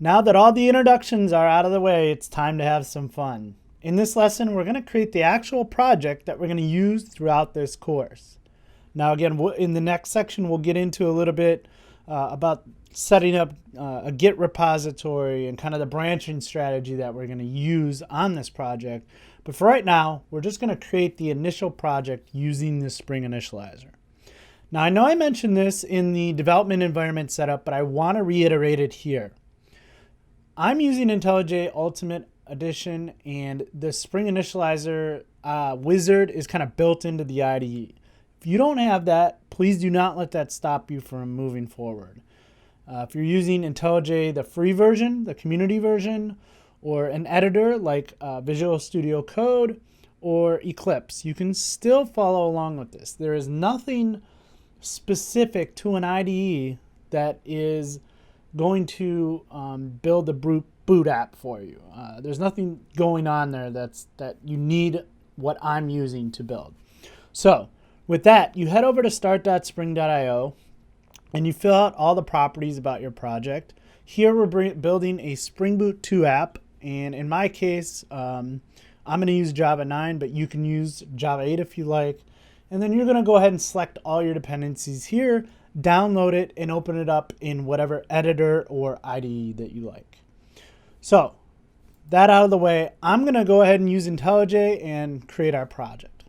Now that all the introductions are out of the way, it's time to have some fun. In this lesson, we're going to create the actual project that we're going to use throughout this course. Now again, in the next section, we'll get into a little bit about setting up a Git repository and kind of the branching strategy that we're going to use on this project. But for right now, we're just going to create the initial project using the Spring Initializer. Now I know I mentioned this in the development environment setup, but I want to reiterate it here. I'm using Intellij Ultimate Edition, and the Spring Initializer wizard is kind of built into the IDE. If you don't have that, please do not let that stop you from moving forward. If you're using Intellij, the free version, the community version, or an editor like Visual Studio Code or Eclipse, you can still follow along with this. There is nothing specific to an IDE that is going to build the boot app for you. There's nothing going on there that you need what I'm using to build. So with that, you head over to start.spring.io and you fill out all the properties about your project. Here we're building a Spring Boot 2 app, and in my case, I'm going to use Java 9, but you can use Java 8 if you like. And then you're going to go ahead and select all your dependencies here, download it, and open it up in whatever editor or IDE that you like. So that out of the way, I'm going to go ahead and use Intellij and create our project.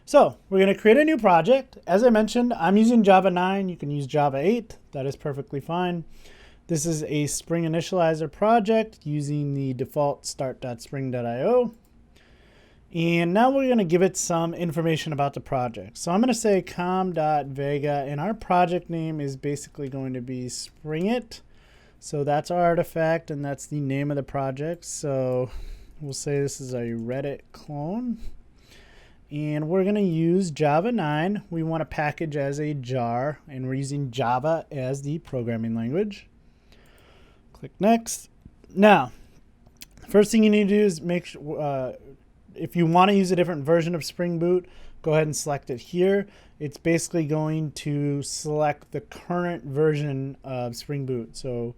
So we're going to create a new project. As I mentioned, I'm using Java 9. You can use Java 8. That is perfectly fine. This is a Spring Initializer project using the default start.spring.io. And now we're going to give it some information about the project. So I'm going to say com.vega, and our project name is basically going to be springit. So that's our artifact, and that's the name of the project. So we'll say this is a Reddit clone. And we're going to use Java 9. We want to package as a jar, and we're using Java as the programming language. Click Next. Now, the first thing you need to do is make sure, if you want to use a different version of Spring Boot, go ahead and select it here. It's basically going to select the current version of Spring Boot. So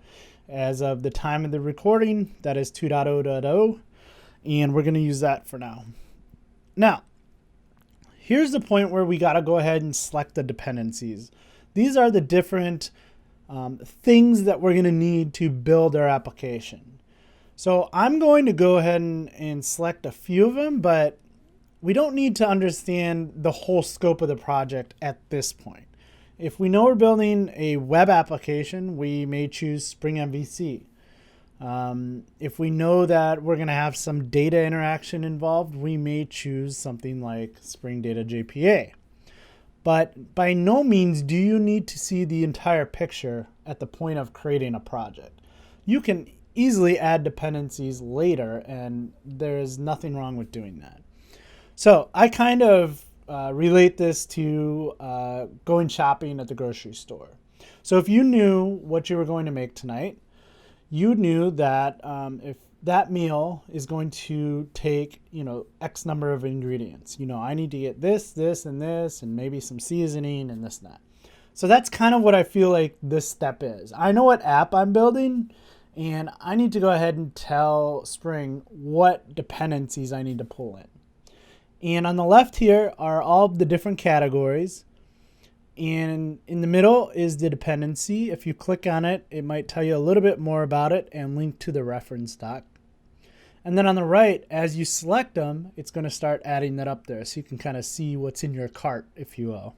as of the time of the recording, that is 2.0.0, and we're going to use that for now. Now, here's the point where we got to go ahead and select the dependencies. These are the different things that we're going to need to build our application. So I'm going to go ahead and select a few of them, but we don't need to understand the whole scope of the project at this point. If we know we're building a web application, we may choose Spring MVC. If we know that we're going to have some data interaction involved, we may choose something like Spring Data JPA. But by no means do you need to see the entire picture at the point of creating a project. You can easily add dependencies later, and there's nothing wrong with doing that. So I kind of relate this to going shopping at the grocery store. So if you knew what you were going to make tonight, you knew that if that meal is going to take, X number of ingredients. I need to get this, this, and this, and maybe some seasoning and this and that. So that's kind of what I feel like this step is. I know what app I'm building, and I need to go ahead and tell Spring what dependencies I need to pull in. And on the left here are all of the different categories. And in the middle is the dependency. If you click on it, it might tell you a little bit more about it and link to the reference doc. And then on the right, as you select them, it's going to start adding that up there so you can kind of see what's in your cart, if you will.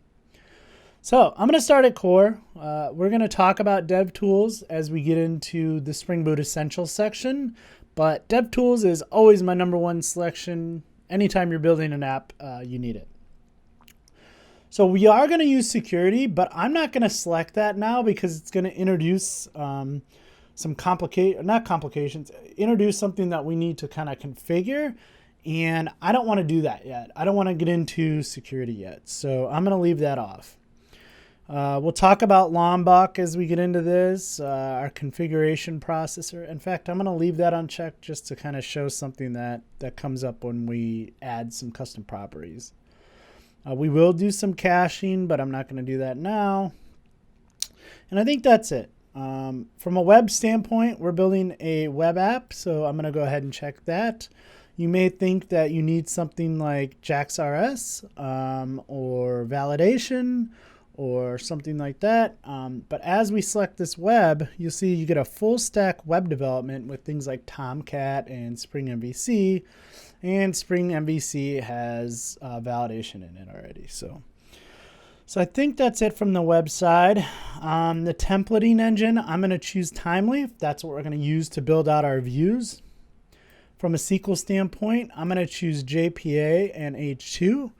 So I'm going to start at core. We're going to talk about DevTools as we get into the Spring Boot Essentials section, but DevTools is always my number one selection. Anytime you're building an app, you need it. So we are going to use security, but I'm not going to select that now because it's going to introduce introduce something that we need to kind of configure, and I don't want to do that yet. I don't want to get into security yet, so I'm going to leave that off. We'll talk about Lombok as we get into this, our configuration processor. In fact, I'm going to leave that unchecked just to kind of show something that comes up when we add some custom properties. We will do some caching, but I'm not going to do that now. And I think that's it. From a web standpoint, we're building a web app, so I'm going to go ahead and check that. You may think that you need something like JAX-RS or validation or something like that. But as we select this web, you'll see you get a full stack web development with things like Tomcat and Spring MVC. And Spring MVC has validation in it already. So I think that's it from the web side. The templating engine, I'm going to choose Timely. That's what we're going to use to build out our views. From a SQL standpoint, I'm going to choose JPA and H2.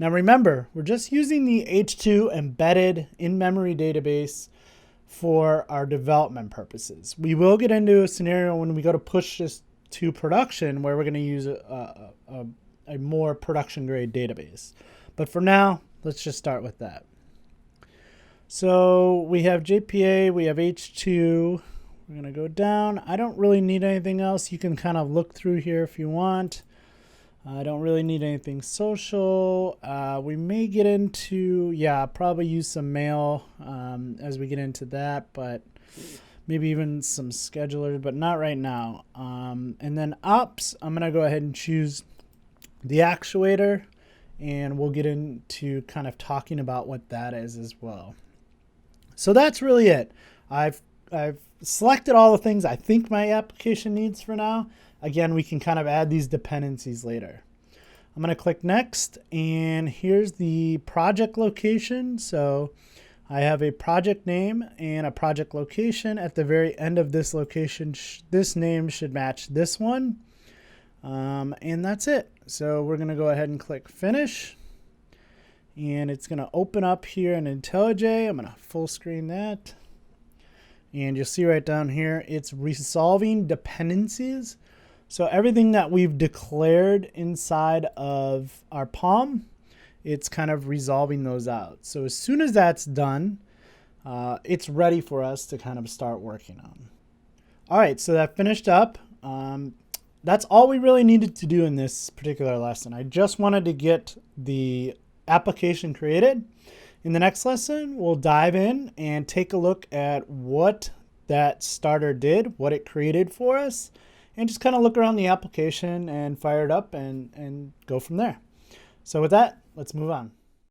Now remember, we're just using the H2 embedded in-memory database for our development purposes. We will get into a scenario when we go to push this to production where we're going to use a more production-grade database. But for now, let's just start with that. So we have JPA, we have H2. We're going to go down. I don't really need anything else. You can kind of look through here if you want. I don't really need anything social. We may get into, probably use some mail as we get into that, but maybe even some schedulers, but not right now. And then ops, I'm going to go ahead and choose the actuator, and we'll get into kind of talking about what that is as well. So that's really it. I've selected all the things I think my application needs for now. Again, we can kind of add these dependencies later. I'm going to click next, and here's the project location. So I have a project name and a project location. At the very end of this location, this name should match this one. And that's it. So we're going to go ahead and click finish. And it's going to open up here in Intellij. I'm going to full screen that. And you'll see right down here, it's resolving dependencies. So everything that we've declared inside of our POM, it's kind of resolving those out. So as soon as that's done, it's ready for us to kind of start working on. All right, so that finished up. That's all we really needed to do in this particular lesson. I just wanted to get the application created. In the next lesson, we'll dive in and take a look at what that starter did, what it created for us, and just kind of look around the application and fire it up and go from there. So with that, let's move on.